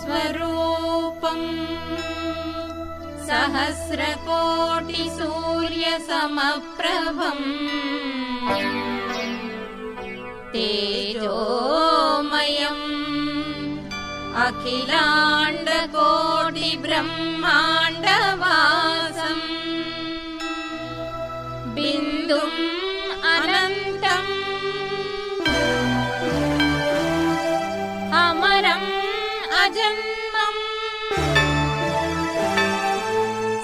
ज्योतिस्वरूपं सहस्रकोटिसूर्यसमप्रभम् तेजोमयम् अखिलाण्डकोटिब्रह्माण्डवासम् बिन्दुम् अनन्तम् अमरम् अजन्मम्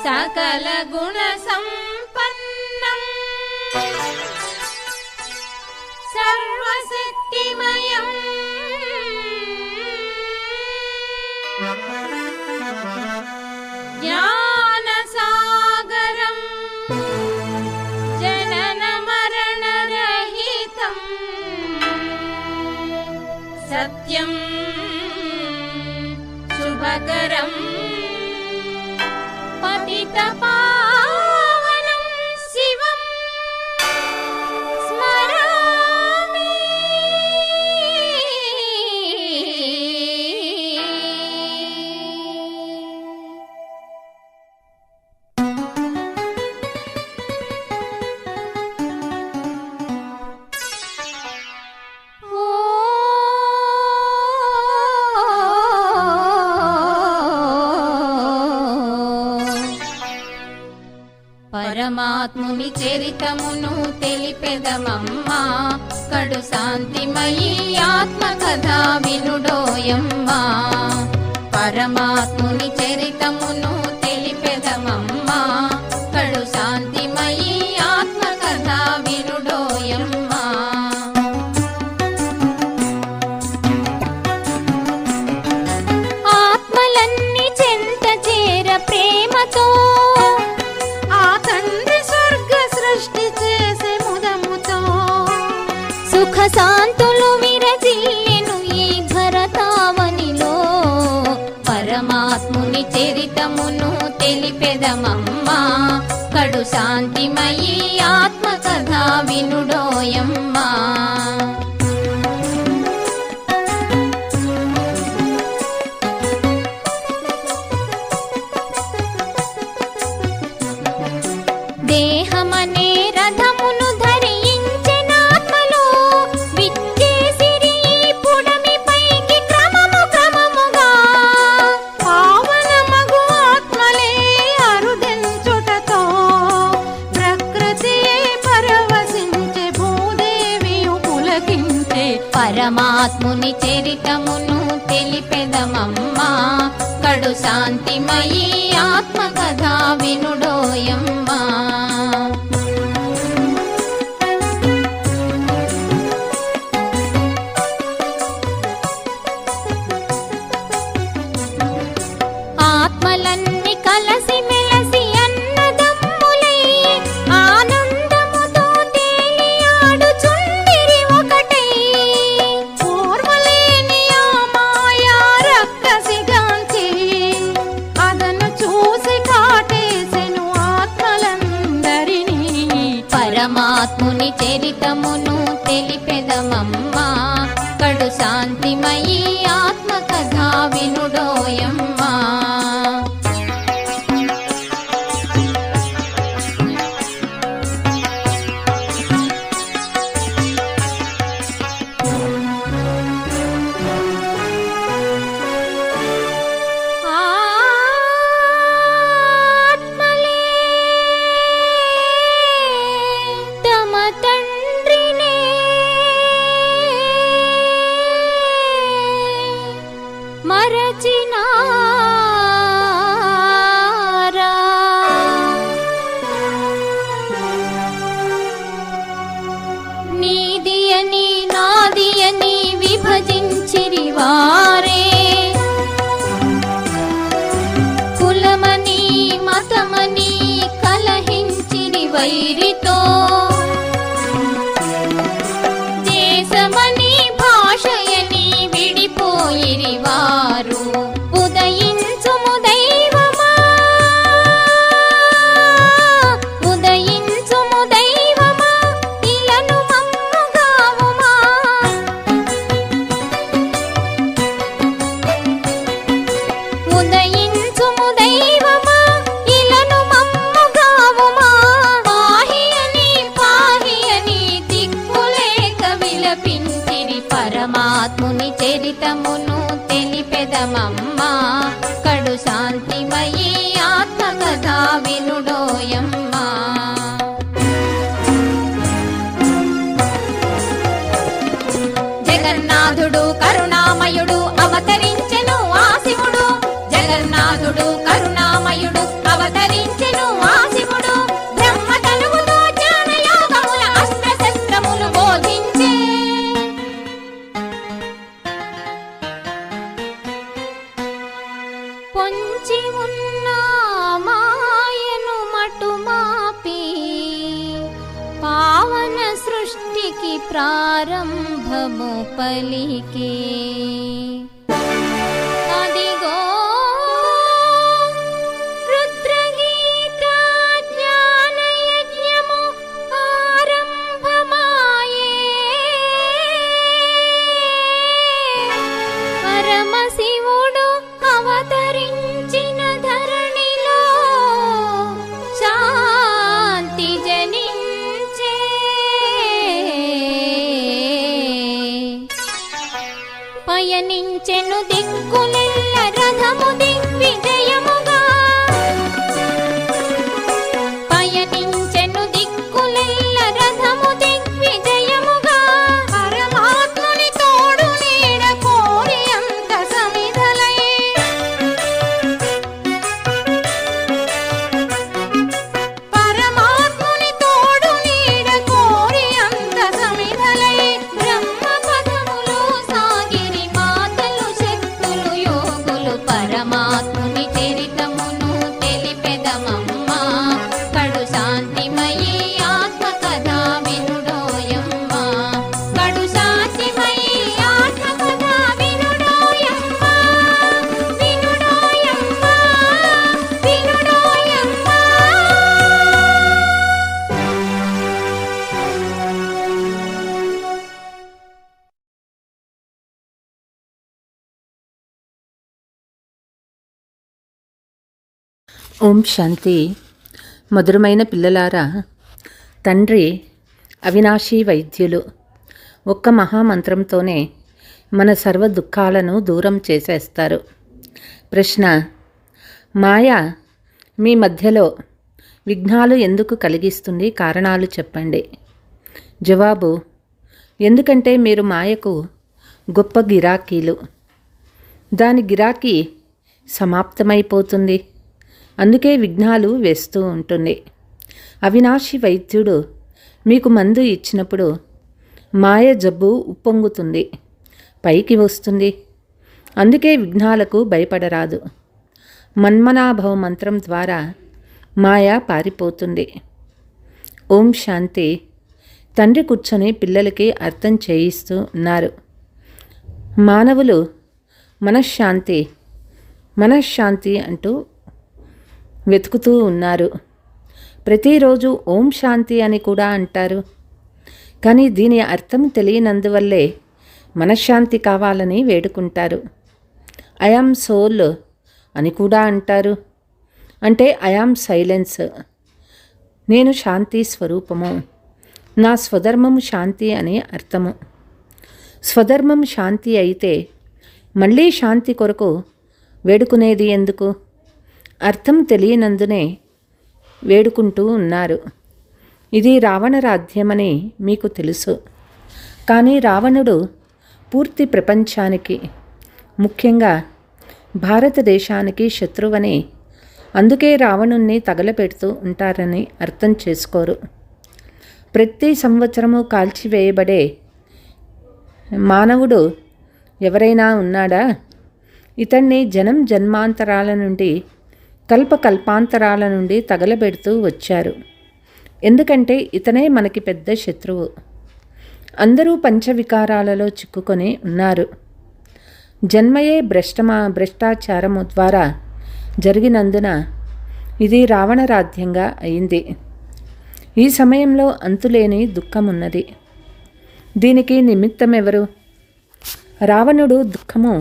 सकलगुणसम्पन्नम् सर्वशक्तिमयम् ज्ञानसागरम् जननमरणरहितम् सत्यम् शुभकरम् पतितपावनं शिवम् स्मरामि। పరమాత్ముని చరితమును తెలిపెదమమ్మా కడు శాంతిమయీ ఆత్మకథ వినుడోయమ్మా పరమాత్ముని చరితమును తెలిపెదమమ్మా కడు శాంతిమయీ ఆత్మకథ వినుడోయమ్మా ఆత్మలన్నీ చెంత చేర ప్రేమతో శాంతులు విరజిల్లెను ఈ భరతావనిలో పరమాత్ముని చరితమును తెలిపెదమమ్మా కడు శాంతిమయీ ఆత్మకథ వినుడోయమ్మా దేహమనే రథమును పరమాత్ముని చరితమును తెలిపెదమమ్మా కడు శాంతిమయీ ఆత్మకథ వినుడోయమ్మా ఆత్మలన్నీ కలసి మెలసి అన్నదమ్ములై ఆనందముతో తేలియాడుచుండిరి ఒకటై ఓర్వలేని ఆ మాయా రక్కసిగాంచి అదను చూసి కాటేసెను ఆత్మలందరినీ పరమాత్ముని చరితమును తెలిపెదమమ్మా కడు శాంతిమయీ ఆత్మకథ వినుడోయమ్మా మరచినా పరమాత్ముని చరితమును తెలిపెదమమ్మా కడు శాంతిమయీ ఆత్మకథ వినుడోయమ్మా. జగన్నాథుడు కరుణామయుడు అవతరించెను ఆ శివుడు, జగన్నాథుడు కరుణామయుడు అవతరించెను ఆ శివుడు. బ్రహ్మ తనువుతో జ్ఞానయోగముల అస్త్రశస్త్రములు బోధించే. పొంచి ఉన్న మాయను మటుమాపి పావన సృష్టికి ప్రారంభము పలికే. అదిగో రుద్రగీత జ్ఞానయజ్ఞము ఆరంభమాయే. పరమశివుడు అవతరించిన ధరణిలో శాంతి జనించే. పయనించెను దిక్కులెల్ల రథము దిగ్విజయముగా, పయనించెను దిక్కులెల్ల రథము దిగ్విజయముగా. పరమాత్ముని తోడు నీడ కోరి అంత సమిధలై, పరమాత్ముని తోడు నీడ కోరి అంత సమిధలై. బ్రహ్మ పదములో సాగిరి మాతలు శక్తులు యోగులు, పరమాత్ముని చరితమును తెలిపెదమమ్మా కడు శాంతిమయీ ఆత్మకథ వినుడోయమ్మా. కడు శాంతిమయీ ఆత్మకథ వినుడోయమ్మా, వినుడోయమ్మా, వినుడోయమ్మా. ఓం శాంతి. మధురమైన పిల్లలారా, తండ్రి అవినాశీ వైద్యులు. ఒక్క మహామంత్రంతోనే మన సర్వ దుఃఖాలను దూరం చేసేస్తారు. ప్రశ్న: మాయ మీ మధ్యలో విఘ్నాలు ఎందుకు కలిగిస్తుంది? కారణాలు చెప్పండి. జవాబు: ఎందుకంటే మీరు మాయకు గొప్ప గిరాకీలు. దాని గిరాకీ సమాప్తమైపోతుంది, అందుకే విఘ్నాలు వేస్తూ ఉంటుంది. అవినాశి వైద్యుడు మీకు మందు ఇచ్చినప్పుడు మాయ జబ్బు ఉప్పొంగుతుంది, పైకి వస్తుంది. అందుకే విఘ్నాలకు భయపడరాదు. మన్మనాభవ మంత్రం ద్వారా మాయ పారిపోతుంది. ఓం శాంతి. తండ్రి కూర్చొని పిల్లలకి అర్థం చేయిస్తూ ఉన్నారు. మానవులు మనశ్శాంతి మనశ్శాంతి అంటూ వెతుకుతూ ఉన్నారు. ప్రతిరోజు ఓం శాంతి అని కూడా అంటారు. కానీ దీని అర్థం తెలియనందువల్లే మనశ్శాంతి కావాలని వేడుకుంటారు. ఐఆమ్ సోల్ అని కూడా అంటారు. అంటే ఐఆమ్ సైలెన్స్, నేను శాంతి స్వరూపము, నా స్వధర్మము శాంతి అని అర్థము. స్వధర్మం శాంతి అయితే మళ్ళీ శాంతి కొరకు వేడుకునేది ఎందుకు? అర్థం తెలియనందునే వేడుకుంటూ ఉన్నారు. ఇది రావణ రాజ్యమని మీకు తెలుసు. కానీ రావణుడు పూర్తి ప్రపంచానికి, ముఖ్యంగా భారతదేశానికి శత్రువని, అందుకే రావణుణ్ణి తగలపెడుతూ ఉంటారని అర్థం చేసుకోరు. ప్రతి సంవత్సరము కాల్చివేయబడే మానవుడు ఎవరైనా ఉన్నాడా? ఇతన్ని జనం జన్మాంతరాల నుండి, కల్పకల్పాంతరాల నుండి తగలబెడుతూ వచ్చారు. ఎందుకంటే ఇతనే మనకి పెద్ద శత్రువు. అందరూ పంచవికారాలలో చిక్కుకొని ఉన్నారు. జన్మయే భ్రష్టాచారము ద్వారా జరిగినందున ఇది రావణరాజ్యంగా అయింది. ఈ సమయంలో అంతులేని దుఃఖమున్నది. దీనికి నిమిత్తం ఎవరు? రావణుడు దుఃఖము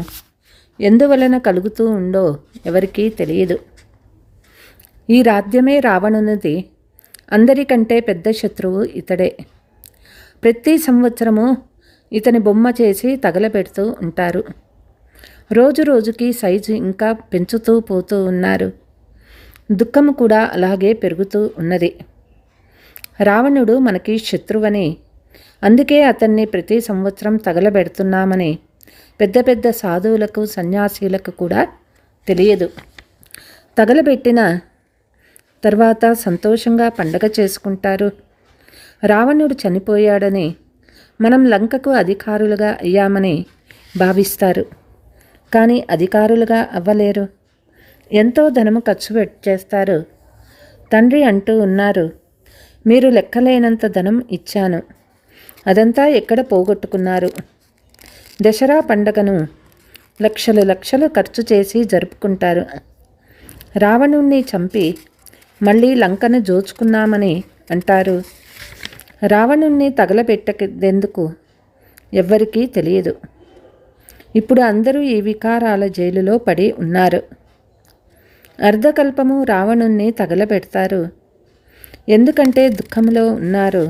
ఎందువలన కలుగుతూ ఉందో ఎవరికీ తెలియదు. ఈ రాజ్యమే రావణునిది. అందరికంటే పెద్ద శత్రువు ఇతడే. ప్రతి సంవత్సరము ఇతని బొమ్మ చేసి తగలబెడుతూ ఉంటారు. రోజు రోజుకి సైజు ఇంకా పెంచుతూ పోతూ ఉన్నారు. దుఃఖము కూడా అలాగే పెరుగుతూ ఉన్నది. రావణుడు మనకి శత్రువని, అందుకే అతన్ని ప్రతి సంవత్సరం తగలబెడుతున్నామని పెద్ద పెద్ద సాధువులకు సన్యాసీలకు కూడా తెలియదు. తగలబెట్టిన తర్వాత సంతోషంగా పండగ చేసుకుంటారు. రావణుడు చనిపోయాడని, మనం లంకకు అధికారులుగా అయ్యామని భావిస్తారు. కానీ అధికారులుగా అవ్వలేరు. ఎంతో ధనము ఖర్చు చేస్తారు. తండ్రి అంటూ ఉన్నారు, మీరు లెక్కలేనంత ధనం ఇచ్చాను, అదంతా ఎక్కడ పోగొట్టుకున్నారు? దసరా పండగను లక్షలు లక్షలు ఖర్చు చేసి జరుపుకుంటారు. రావణుణ్ణి చంపి మళ్ళీ లంకను దోచుకున్నామని అంటారు. రావణుణ్ణి తగలబెట్టదెందుకు ఎవ్వరికీ తెలియదు. ఇప్పుడు అందరూ ఈ వికారాల జైలులో పడి ఉన్నారు. అర్ధకల్పము రావణుణ్ణి తగలబెడతారు. ఎందుకంటే దుఃఖంలో ఉన్నారు.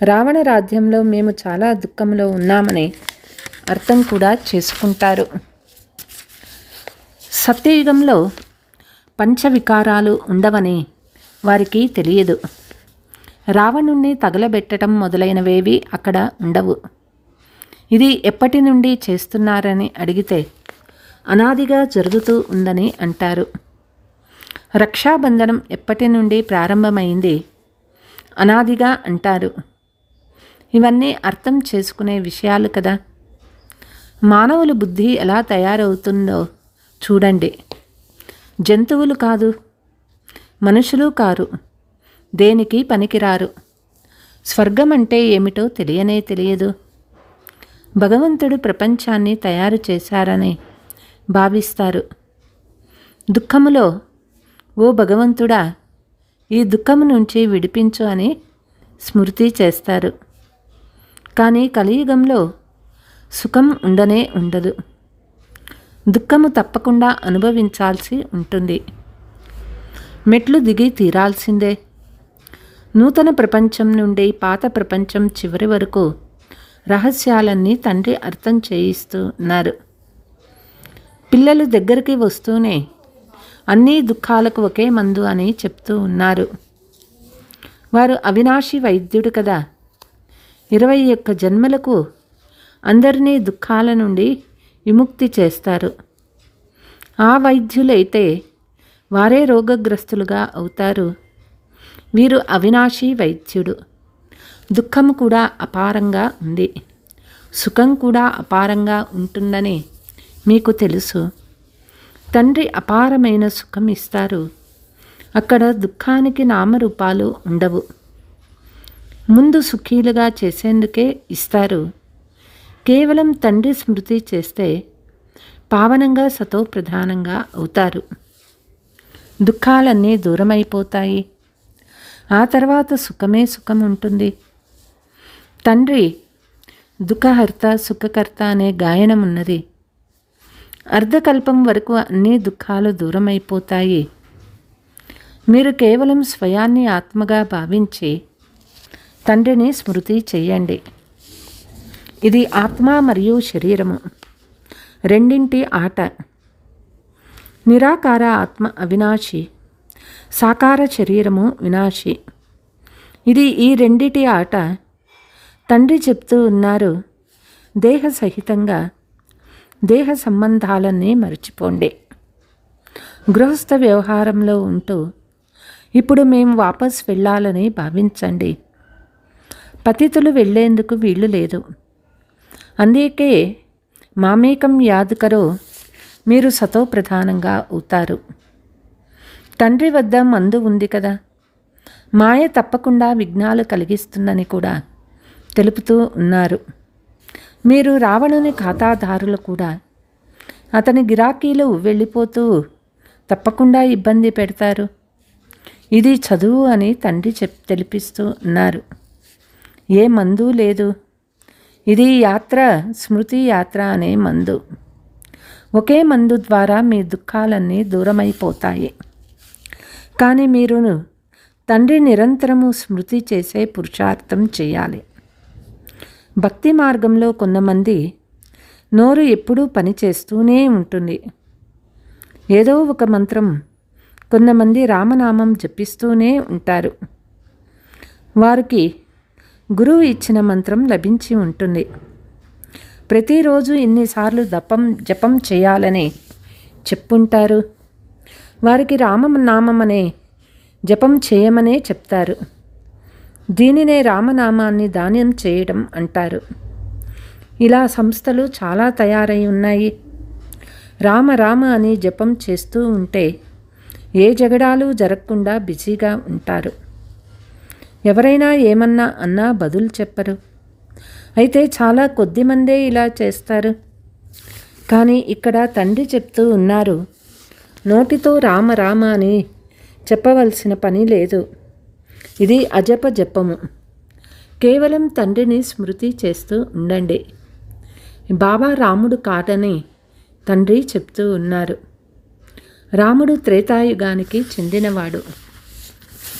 రావణ రాజ్యంలో మేము చాలా దుఃఖంలో ఉన్నామని అర్థం కూడా చేసుకుంటారు. సత్యయుగంలో పంచవికారాలు ఉండవని వారికి తెలియదు. రావణుణ్ణి తగలబెట్టడం మొదలైనవేవి అక్కడ ఉండవు. ఇది ఎప్పటి నుండి చేస్తున్నారని అడిగితే అనాదిగా జరుగుతూ ఉందని అంటారు. రక్షాబంధనం ఎప్పటి నుండి ప్రారంభమైంది? అనాదిగా అంటారు. ఇవన్నీ అర్థం చేసుకునే విషయాలు కదా. మానవుల బుద్ధి ఎలా తయారవుతుందో చూడండి. జంతువులు కాదు, మనుషులు కారు, దేనికి పనికిరారు. స్వర్గం అంటే ఏమిటో తెలియనే తెలియదు. భగవంతుడు ప్రపంచాన్ని తయారు చేశారని భావిస్తారు. దుఃఖములో ఓ భగవంతుడా, ఈ దుఃఖము నుంచి విడిపించు అని స్మృతి చేస్తారు. కానీ కలియుగంలో సుఖం ఉండనే ఉండదు. దుఃఖము తప్పకుండా అనుభవించాల్సి ఉంటుంది. మెట్లు దిగి తీరాల్సిందే. నూతన ప్రపంచం నుండి పాత ప్రపంచం చివరి వరకు రహస్యాలన్నీ తండ్రి అర్థం చేయిస్తూ ఉన్నారు. పిల్లలు దగ్గరికి వస్తూనే అన్ని దుఃఖాలకు ఒకే మందు అని చెప్తూ ఉన్నారు. వారు అవినాశి వైద్యుడు కదా. 21 జన్మలకు అందరినీ దుఃఖాల నుండి విముక్తి చేస్తారు. ఆ వైద్యులైతే వారే రోగగ్రస్తులుగా అవుతారు. వీరు అవినాశి వైద్యుడు. దుఃఖము కూడా అపారంగా ఉంది, సుఖం కూడా అపారంగా ఉంటుందని మీకు తెలుసు. తండ్రి అపారమైన సుఖం ఇస్తారు. అక్కడ దుఃఖానికి నామరూపాలు ఉండవు. ముందు సుఖీలుగా చేసేందుకే ఇస్తారు. కేవలం తండ్రి స్మృతి చేస్తే పావనంగా సతోప్రధానంగా అవుతారు. దుఃఖాలన్నీ దూరమైపోతాయి. ఆ తర్వాత సుఖమే సుఖం ఉంటుంది. తండ్రి దుఃఖహర్త సుఖకర్త అనే గాయనం ఉన్నది. అర్ధకల్పం వరకు అన్ని దుఃఖాలు దూరమైపోతాయి. మీరు కేవలం స్వయాన్ని ఆత్మగా భావించి తండ్రిని స్మృతి చెయ్యండి. ఇది ఆత్మ మరియు శరీరము రెండింటి ఆట. నిరాకార ఆత్మ అవినాశి, సాకార శరీరము వినాశి. ఇది ఈ రెండిటి ఆట. తండ్రి చెప్తూ ఉన్నారు, దేహ సహితంగా దేహ సంబంధాలన్నీ మర్చిపోండి. గృహస్థ వ్యవహారంలో ఉంటూ ఇప్పుడు మేము వాపస్ వెళ్ళాలని భావించండి. పతితులు వెళ్ళేందుకు వీలు లేదు. అందుకే మామేకం యాద్ కరో, మీరు సతోప్రధానంగా అవుతారు. తండ్రి వద్ద మందు ఉంది కదా. మాయ తప్పకుండా విఘ్నాలు కలిగిస్తుందని కూడా తెలుపుతూ ఉన్నారు. మీరు రావణుని ఖాతాదారులు కూడా. అతని గిరాకీలు వెళ్ళిపోతూ తప్పకుండా ఇబ్బంది పెడతారు. ఇది చదువు అని తండ్రి తెలిపిస్తూ ఉన్నారు. ఏ మందు లేదు. ఇది యాత్ర, స్మృతి యాత్ర అనే మందు. ఒకే మందు ద్వారా మీ దుఃఖాలన్నీ దూరమైపోతాయి. కానీ మీరు తండ్రి నిరంతరము స్మృతి చేసే పురుషార్థం చేయాలి. భక్తి మార్గంలో కొంతమంది నోరు ఎప్పుడూ పని చేస్తూనే ఉంటుంది. ఏదో ఒక మంత్రం, కొంతమంది రామనామం జపిస్తూనే ఉంటారు. వారికి గురువు ఇచ్చిన మంత్రం లభించి ఉంటుంది. ప్రతిరోజు ఇన్నిసార్లు జపం చేయాలని చెప్పుంటారు. వారికి రామనామం అనే జపం చేయమనే చెప్తారు. దీనినే రామనామాన్ని దానం చేయడం అంటారు. ఇలా సంస్థలు చాలా తయారై ఉన్నాయి. రామ రామ అని జపం చేస్తూ ఉంటే ఏ జగడాలు జరగకుండా బిజీగా ఉంటారు. ఎవరైనా ఏమన్నా అన్నా బదులు చెప్పరు. అయితే చాలా కొద్దిమందే ఇలా చేస్తారు. కానీ ఇక్కడ తండ్రి చెప్తూ ఉన్నారు, నోటితో రామ రామ అని చెప్పవలసిన పని లేదు. ఇది అజప జపము. కేవలం తండ్రిని స్మృతి చేస్తూ ఉండండి. బాబా రాముడు కాదని తండ్రి చెప్తూ ఉన్నారు. రాముడు త్రేతాయుగానికి చెందినవాడు.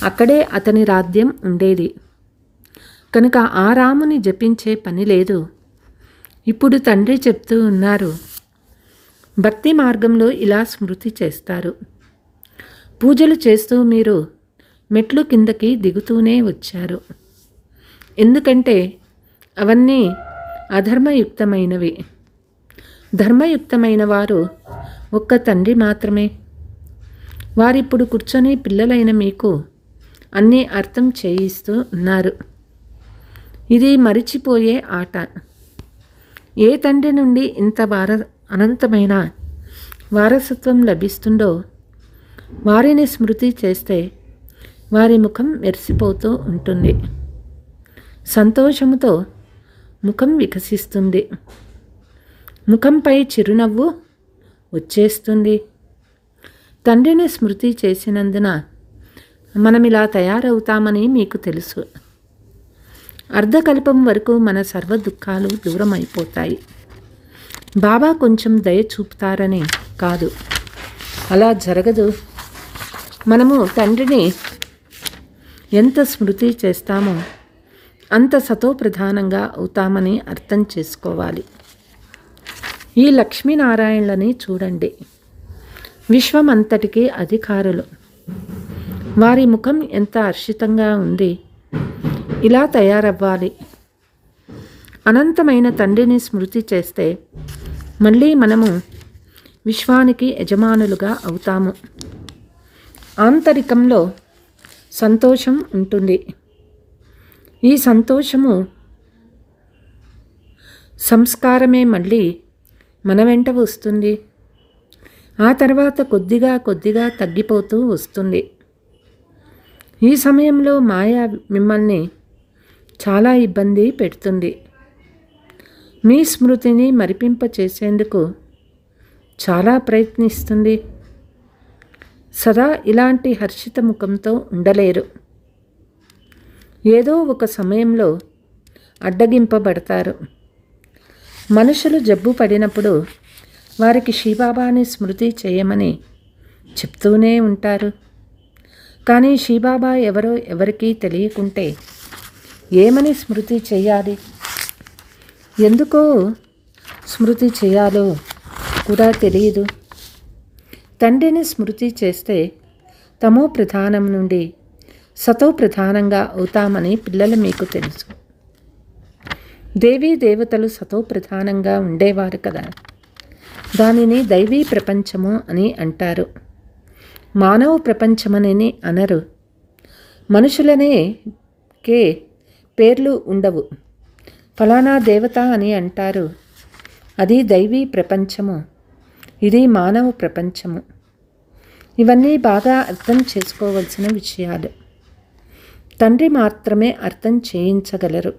అక్కడే అతని రాజ్యం ఉండేది. కనుక ఆ రాముని జపించే పని లేదు. ఇప్పుడు తండ్రి చెప్తూ ఉన్నారు, భక్తి మార్గంలో ఇలా స్మృతి చేస్తారు. పూజలు చేస్తూ మీరు మెట్లు కిందకి దిగుతూనే వచ్చారు. ఎందుకంటే అవన్నీ అధర్మయుక్తమైనవి. ధర్మయుక్తమైన వారు ఒక్క తండ్రి మాత్రమే. వారిప్పుడు కూర్చొని పిల్లలైన మీకు అన్నీ అర్థం చేయిస్తూ ఉన్నారు. ఇది మరిచిపోయే ఆట. ఏ తండ్రి నుండి ఇంత అనంతమైన వారసత్వం లభిస్తుందో వారిని స్మృతి చేస్తే వారి ముఖం మెరిసిపోతూ ఉంటుంది. సంతోషముతో ముఖం వికసిస్తుంది. ముఖంపై చిరునవ్వు వచ్చేస్తుంది. తండ్రిని స్మృతి చేసినందున మనం ఇలా తయారవుతామని మీకు తెలుసు. అర్ధకల్పం వరకు మన సర్వ దుఃఖాలు దూరం అయిపోతాయి. బాబా కొంచెం దయ చూపుతారని కాదు, అలా జరగదు. మనము తండ్రిని ఎంత స్మృతి చేస్తామో అంత సతోప్రధానంగా అవుతామని అర్థం చేసుకోవాలి. ఈ లక్ష్మీనారాయణులని చూడండి. విశ్వమంతటికి అధికారులు. వారి ముఖం ఎంత హర్షితంగా ఉంది. ఇలా తయారవ్వాలి. అనంతమైన తండ్రిని స్మృతి చేస్తే మళ్ళీ మనము విశ్వానికి యజమానులుగా అవుతాము. ఆంతరికంలో సంతోషం ఉంటుంది. ఈ సంతోషము సంస్కారమే మళ్ళీ మన వెంట వస్తుంది. ఆ తర్వాత కొద్దిగా కొద్దిగా తగ్గిపోతూ వస్తుంది. ఈ సమయంలో మాయ మిమ్మల్ని చాలా ఇబ్బంది పెడుతుంది. మీ స్మృతిని మరిపింప చేసేందుకు చాలా ప్రయత్నిస్తుంది. సదా ఇలాంటి హర్షిత ముఖంతో ఉండలేరు. ఏదో ఒక సమయంలో అడ్డగింపబడతారు. మనుషులు జబ్బు పడినప్పుడు వారికి శివబాబాని స్మృతి చేయమని చెప్తూనే ఉంటారు. కానీ శివబాబా ఎవరో ఎవరికీ తెలియకుంటే ఏమని స్మృతి చేయాలి, ఎందుకో స్మృతి చేయాలో కూడా తెలియదు. తండ్రిని స్మృతి చేస్తే తమో ప్రధానం నుండి సతో ప్రధానంగా అవుతామని పిల్లలు మీకు తెలుసు. దేవీ దేవతలు సతో ప్రధానంగా ఉండేవారు కదా. దానిని దైవీ ప్రపంచము అని అంటారు. మానవ ప్రపంచమని అనరు. మనుషులనే పేర్లు ఉండవు. ఫలానా దేవత అని అంటారు. అది దైవీ ప్రపంచము, ఇది మానవ ప్రపంచము. ఇవన్నీ బాగా అర్థం చేసుకోవలసిన విషయాలు. తండ్రి మాత్రమే అర్థం చేయించగలరు.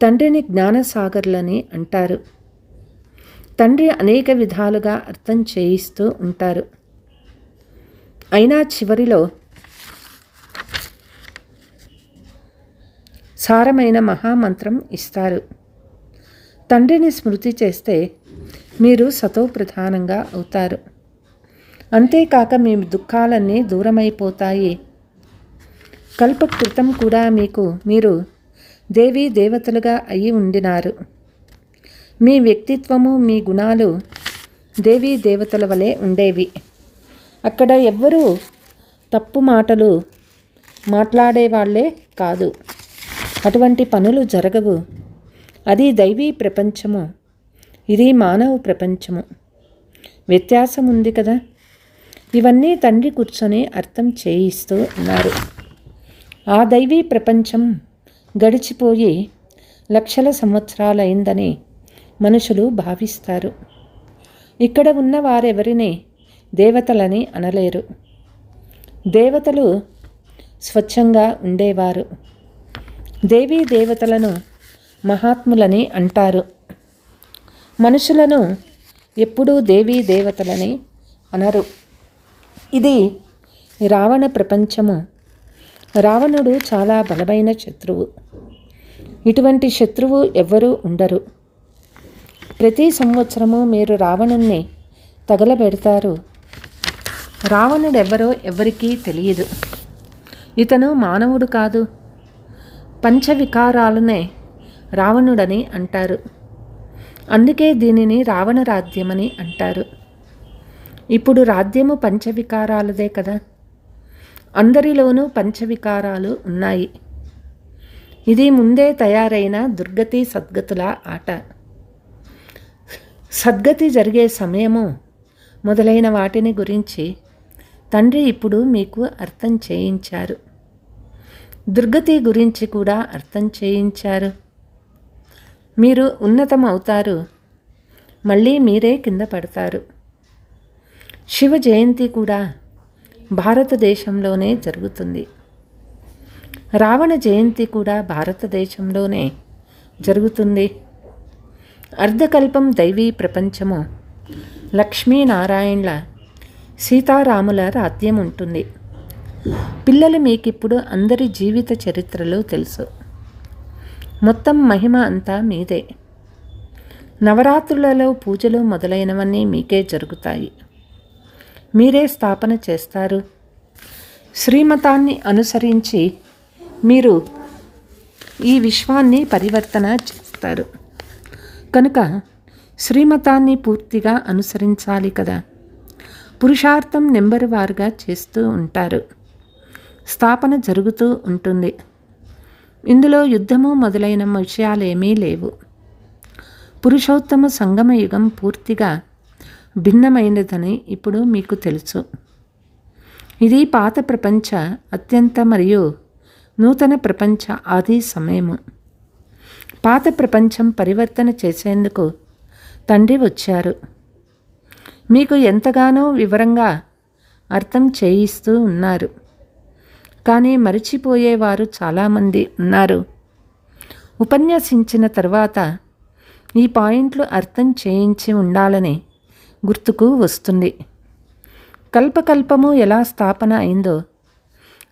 తండ్రిని జ్ఞానసాగర్లని అంటారు. తండ్రి అనేక విధాలుగా అర్థం చేయిస్తూ ఉంటారు. అయినా చివరిలో సారమైన మహామంత్రం ఇస్తారు. తండ్రిని స్మృతి చేస్తే మీరు సతోప్రధానంగా అవుతారు. అంతేకాక మీ దుఃఖాలన్నీ దూరమైపోతాయి. కల్ప క్రితం కూడా మీరు దేవీ దేవతలుగా అయి ఉండినారు. మీ వ్యక్తిత్వము, మీ గుణాలు దేవీ దేవతల వలె ఉండేవి. అక్కడ ఎవ్వరూ తప్పు మాటలు మాట్లాడేవాళ్లే కాదు. అటువంటి పనులు జరగవు. అది దైవీ ప్రపంచము, ఇది మానవ ప్రపంచము. వ్యత్యాసం ఉంది కదా. ఇవన్నీ తండ్రి కూర్చొని అర్థం చేయిస్తూ ఉన్నారు. ఆ దైవీ ప్రపంచం గడిచిపోయి లక్షల సంవత్సరాలైందని మనుషులు భావిస్తారు. ఇక్కడ ఉన్న వారెవరిని దేవతలని అనలేరు. దేవతలు స్వచ్ఛంగా ఉండేవారు. దేవీ దేవతలను మహాత్ములని అంటారు. మనుషులను ఎప్పుడూ దేవీ దేవతలని అనరు. ఇది రావణ ప్రపంచము. రావణుడు చాలా బలమైన శత్రువు. ఇటువంటి శత్రువు ఎవ్వరూ ఉండరు. ప్రతి సంవత్సరము మీరు రావణుణ్ణి తగలబెడతారు. రావణుడెవ్వరో ఎవ్వరికీ తెలియదు. ఇతను మానవుడు కాదు. పంచవికారాలనే రావణుడని అంటారు. అందుకే దీనిని రావణ రాజ్యమని అంటారు. ఇప్పుడు రాజ్యము పంచవికారాలదే కదా. అందరిలోనూ పంచవికారాలు ఉన్నాయి. ఇది ముందే తయారైన దుర్గతి సద్గతుల ఆట. సద్గతి జరిగే సమయము మొదలైన వాటిని గురించి తండ్రి ఇప్పుడు మీకు అర్థం చేయించారు. దుర్గతి గురించి కూడా అర్థం చేయించారు. మీరు ఉన్నతం అవుతారు, మళ్ళీ మీరే కింద పడతారు. శివ జయంతి కూడా భారతదేశంలోనే జరుగుతుంది. రావణ జయంతి కూడా భారతదేశంలోనే జరుగుతుంది. అర్ధకల్పం దైవీ ప్రపంచము, లక్ష్మీనారాయణల సీతారాముల రాజ్యం ఉంటుంది. పిల్లలు మీకిప్పుడు అందరి జీవిత చరిత్రలు తెలుసు. మొత్తం మహిమ అంతా మీదే. నవరాత్రులలో పూజలు మొదలైనవన్నీ మీకే జరుగుతాయి. మీరే స్థాపన చేస్తారు. శ్రీమతాన్ని అనుసరించి మీరు ఈ విశ్వాన్ని పరివర్తన చేస్తారు. కనుక శ్రీమతాన్ని పూర్తిగా అనుసరించాలి కదా. పురుషార్థం నెంబరు వారుగా చేస్తూ ఉంటారు. స్థాపన జరుగుతూ ఉంటుంది. ఇందులో యుద్ధము మొదలైన విషయాలేమీ లేవు. పురుషోత్తమ సంగమ యుగం పూర్తిగా భిన్నమైనదని ఇప్పుడు మీకు తెలుసు. ఇది పాత ప్రపంచ అత్యంత మరియు నూతన ప్రపంచ ఆది సమయము. పాత ప్రపంచం పరివర్తన చేసేందుకు తండ్రి వచ్చారు. మీకు ఎంతగానో వివరంగా అర్థం చేయిస్తూ ఉన్నారు. కానీ మరిచిపోయేవారు చాలామంది ఉన్నారు. ఉపన్యసించిన తర్వాత ఈ పాయింట్లు అర్థం చేయించి ఉండాలని గుర్తుకు వస్తుంది. కల్పకల్పము ఎలా స్థాపన అయిందో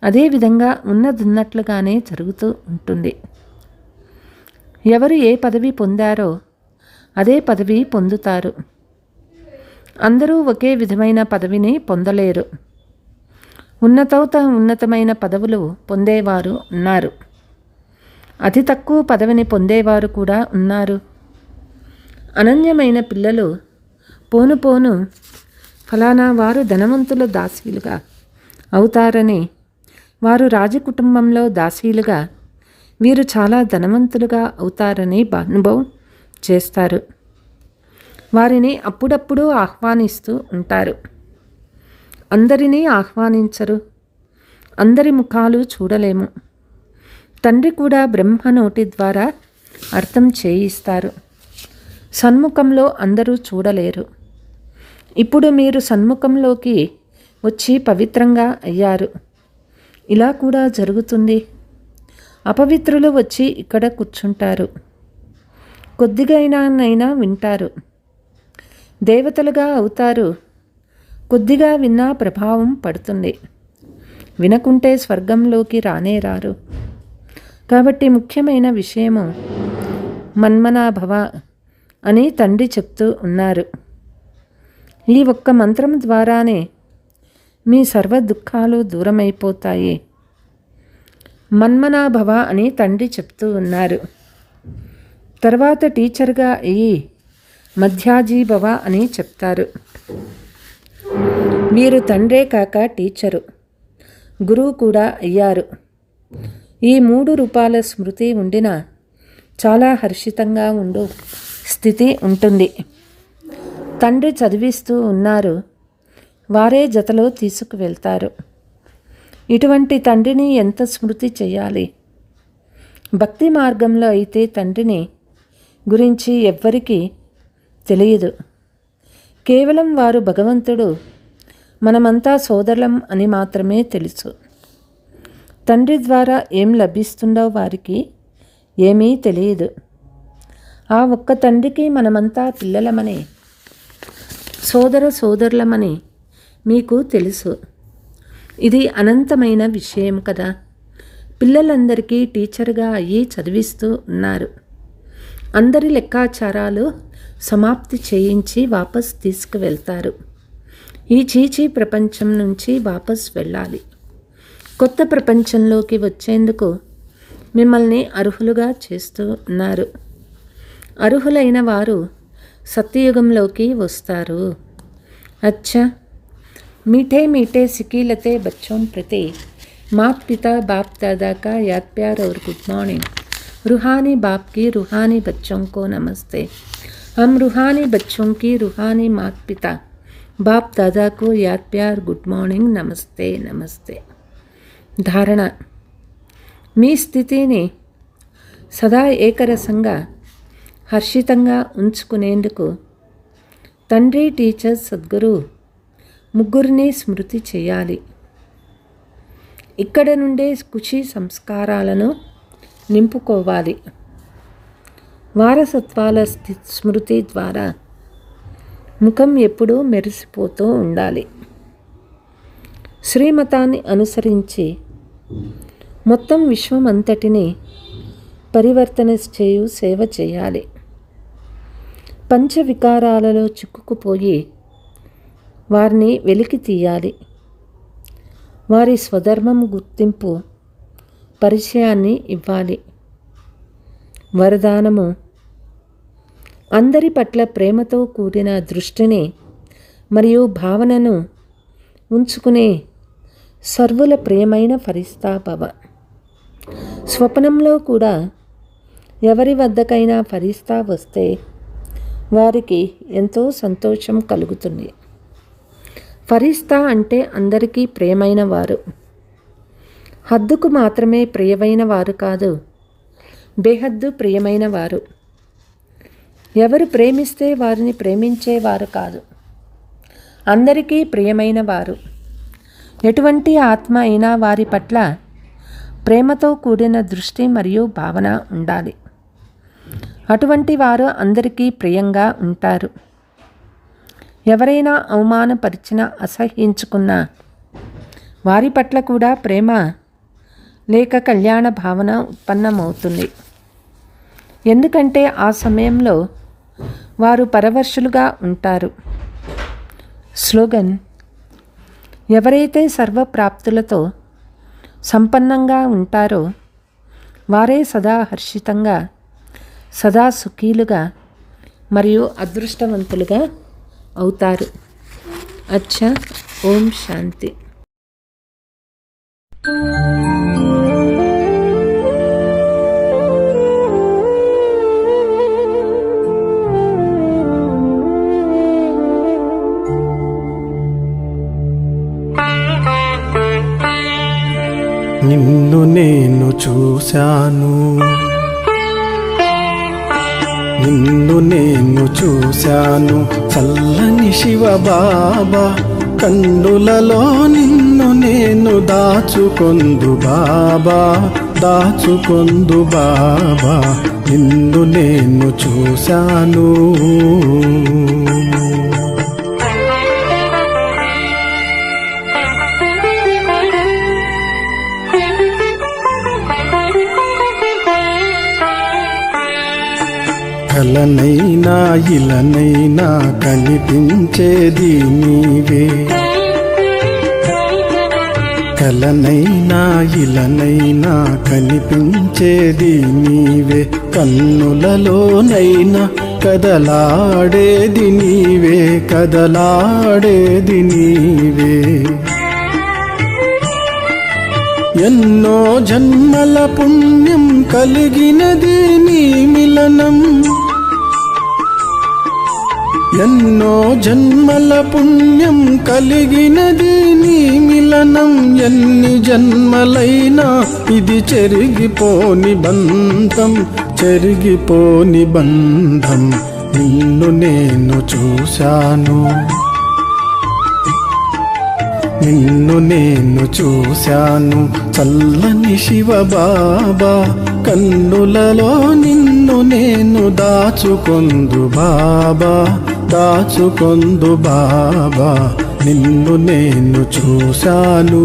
అదేవిధంగా ఉన్నదున్నట్లుగానే జరుగుతూ ఉంటుంది. ఎవరు ఏ పదవి పొందారో అదే పదవి పొందుతారు. అందరూ ఒకే విధమైన పదవిని పొందలేరు. ఉన్నతమైన పదవులు పొందేవారు ఉన్నారు. అతి తక్కువ పదవిని పొందేవారు కూడా ఉన్నారు. అనన్యమైన పిల్లలు పోను పోను ఫలానా వారు ధనవంతుల దాసీలుగా అవుతారని, వారు రాజకుటుంబంలో దాసీలుగా, వీరు చాలా ధనవంతులుగా అవుతారని అనుభవం చేస్తారు. వారిని అప్పుడప్పుడు ఆహ్వానిస్తూ ఉంటారు. అందరినీ ఆహ్వానించరు. అందరి ముఖాలు చూడలేము. తండ్రి కూడా బ్రహ్మ నోటి ద్వారా అర్థం చేయిస్తారు. సన్ముఖంలో అందరూ చూడలేరు. ఇప్పుడు మీరు సన్ముఖంలోకి వచ్చి పవిత్రంగా అయ్యారు. ఇలా కూడా జరుగుతుంది. అపవిత్రులు వచ్చి ఇక్కడ కూర్చుంటారు. కొద్దిగానైనా వింటారు. దేవతలుగా అవుతారు. కొద్దిగా విన్నా ప్రభావం పడుతుంది. వినకుంటే స్వర్గంలోకి రారు. కాబట్టి ముఖ్యమైన విషయము మన్మనాభవ అని తండ్రి చెప్తూ ఉన్నారు. ఈ ఒక్క మంత్రం ద్వారానే మీ సర్వ దుఃఖాలు దూరమైపోతాయి. మన్మనాభవ అని తండ్రి చెప్తూ ఉన్నారు. తర్వాత టీచర్గా అయ్యి మధ్యాజీభవ అని చెప్తారు. వీరు తండ్రే కాక టీచరు, గురువు కూడా అయ్యారు. ఈ 3 రూపాల స్మృతి ఉండిన చాలా హర్షితంగా ఉండు స్థితి ఉంటుంది. తండ్రి చదివిస్తూ ఉన్నారు, వారే జతలో తీసుకువెళ్తారు. ఇటువంటి తండ్రిని ఎంత స్మృతి చేయాలి. భక్తి మార్గంలో అయితే తండ్రిని గురించి ఎవ్వరికీ తెలియదు. కేవలం వారు భగవంతుడు, మనమంతా సోదరులం అని మాత్రమే తెలుసు. తండ్రి ద్వారా ఏం లభిస్తుందో వారికి ఏమీ తెలియదు. ఆ ఒక్క తండ్రికి మనమంతా పిల్లలమని, సోదరులమని మీకు తెలుసు. ఇది అనంతమైన విషయం కదా. పిల్లలందరికీ టీచర్గా అయ్యి చదివిస్తూ ఉన్నారు. అందరి లెక్కాచారాలు సమాప్తి చేయించి వాపస్ తీసుకువెళ్తారు. ఈ చీచీ ప్రపంచం నుంచి వాపస్ వెళ్ళాలి. కొత్త ప్రపంచంలోకి వచ్చేందుకు మిమ్మల్ని అర్హులుగా చేస్తూ ఉన్నారు. అర్హులైన వారు సత్యయుగంలోకి వస్తారు. అచ్చా, मीठे मीठे सिकीलते बच्चों प्रति मात पिता बाप दादा का याद प्यार और गुड मॉर्निंग. रूहानी बाप की रूहानी बच्चों को नमस्ते. हम रूहानी बच्चों की रूहानी मात पिता बाप दादा को याद प्यार गुड मॉर्निंग नमस्ते नमस्ते. ధారణ: మీ స్థితిని సదా ఏకరసంగా హర్షితంగా ఉంచుకునేందుకు తండ్రి, టీచర్, సద్గురు ముగ్గురిని స్మృతి చేయాలి. ఇక్కడ నుండే ఖుషి సంస్కారాలను నింపుకోవాలి. వారసత్వాల స్మృతి ద్వారా ముఖం ఎప్పుడూ మెరిసిపోతూ ఉండాలి. శ్రీమతాన్ని అనుసరించి మొత్తం విశ్వమంతటిని పరివర్తన చేయు సేవ చేయాలి. పంచవికారాలలో చిక్కుకుపోయి వారిని వెలికి తీయాలి. వారి స్వధర్మం గుర్తింపు పరిచయాన్ని ఇవ్వాలి. వరదానము: అందరి పట్ల ప్రేమతో కూడిన దృష్టిని మరియు భావనను ఉంచుకునే సర్వుల ప్రియమైన ఫరిస్తా భవ. స్వప్నంలో కూడా ఎవరి వద్దకైనా ఫరిస్తా వస్తే వారికి ఎంతో సంతోషం కలుగుతుంది. ఫరిస్తా అంటే అందరికీ ప్రియమైన వారు. హద్దుకు మాత్రమే ప్రియమైన వారు కాదు, బేహద్దు ప్రియమైన వారు. ఎవరు ప్రేమిస్తే వారిని ప్రేమించేవారు కాదు, అందరికీ ప్రియమైన వారు. ఎటువంటి ఆత్మ అయినా వారి పట్ల ప్రేమతో కూడిన దృష్టి మరియు భావన ఉండాలి. అటువంటి వారు అందరికీ ప్రియంగా ఉంటారు. ఎవరైనా అవమానపరిచినా, అసహ్యించుకున్నా వారి పట్ల కూడా ప్రేమ లేక కళ్యాణ భావన ఉత్పన్నమవుతుంది. ఎందుకంటే ఆ సమయంలో వారు పరవశులుగా ఉంటారు. స్లోగన్: ఎవరైతే సర్వప్రాప్తులతో సంపన్నంగా ఉంటారో వారే సదా హర్షితంగా, సదా సుఖీలుగా మరియు అదృష్టవంతులుగా అవుతారు. అచ్చా, ఓం శాంతి. నిన్ను నేను చూశాను, నిన్ను నేను చూశాను చల్లని శివ బాబా. కన్నులలో నిన్ను నేను దాచుకొందు బాబా, దాచుకొందు బాబా. నిన్ను నేను చూశాను. కలనైనా ఇలనైనా కనిపించేది నీవే, కలనైనా ఇలనైనా కనిపించేది నీవే, కన్నులలోనైనా కదలాడేది నీవే, కదలాడేది నీవే. ఎన్నో జన్మల పుణ్యం కలిగినది నీ మిలనం, ఎన్నో జన్మల పుణ్యం కలిగినది నీ మిలనం. ఎన్ని జన్మలైనా ఇది చెరిగిపోని బంధం, చెరిగిపోని బంధం. నిన్ను నేను చూశాను, నిన్ను నేను చూశాను చల్లని శివ బాబా, కన్నులలో నిన్ను నేను దాచుకొందు బాబా, దాచుకొందు బాబా. నిన్ను నేను చూశాను.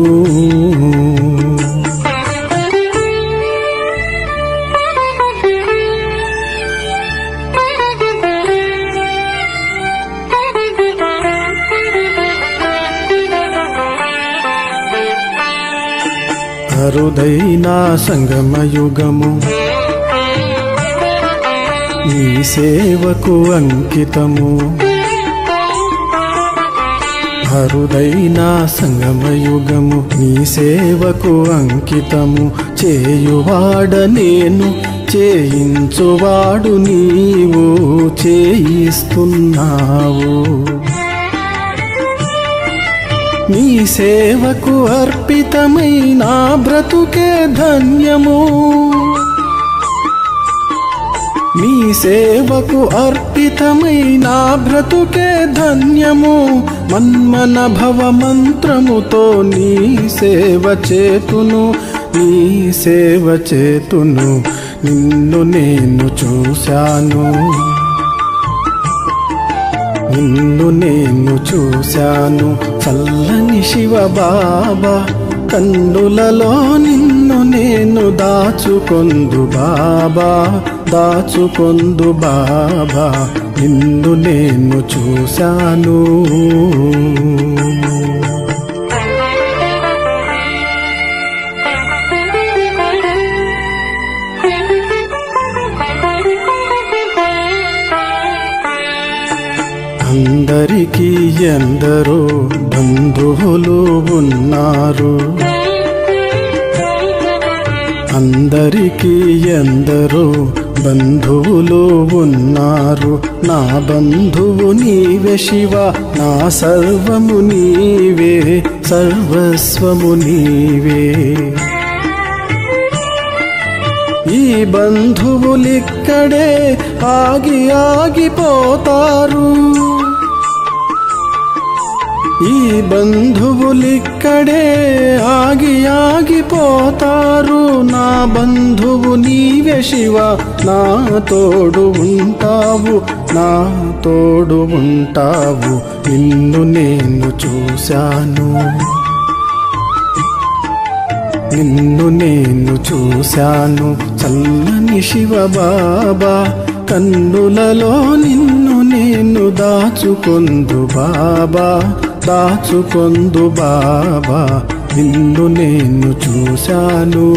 అరుదైన సంగమయుగము నీ సేవకు అంకితము, అరుదైన సంగమయుగము నీ సేవకు అంకితము. చేయువాడ నేను, చేయించువాడు నీవు, చేయిస్తున్నావు. నీ సేవకు అర్పితమై నా బ్రతుకే ధన్యము, నీ సేవకు అర్పితమై నా బ్రతుకే ధన్యము. మన్మన భవ మంత్రముతో నీ సేవ చేతును, నీ సేవ చేతును. నిన్ను నేను చూశాను, నిన్ను నేను చూశాను చల్లని శివ బాబా, కన్నులలో నిన్ను నేను దాచుకొందు బాబా, దాచుకొందు బాబా. నిన్ను నేను చూశాను. అందరికీ ఎందరో బంధువులు ఉన్నారు, అందరికీ ఎందరో బంధువులు ఉన్నారు. నా బంధువు నీవే శివ, నా సర్వము నీవే, సర్వస్వము నీవే. ఈ బంధువులిక్కడే ఆగి ఆగిపోతారు, ఈ బంధువులిక్కడే ఆగి ఆగిపోతారు. నా బంధువు నీవే శివ, నా తోడు ఉంటావు, నా తోడు ఉంటావు. నిన్ను నేను చూశాను, నిన్ను నేను చూశాను చల్లని శివ బాబా, కన్నులలో నిన్ను నేను దాచుకొందు బాబా, దాచుకొందు బాబా. నిన్ను నేను చూశాను.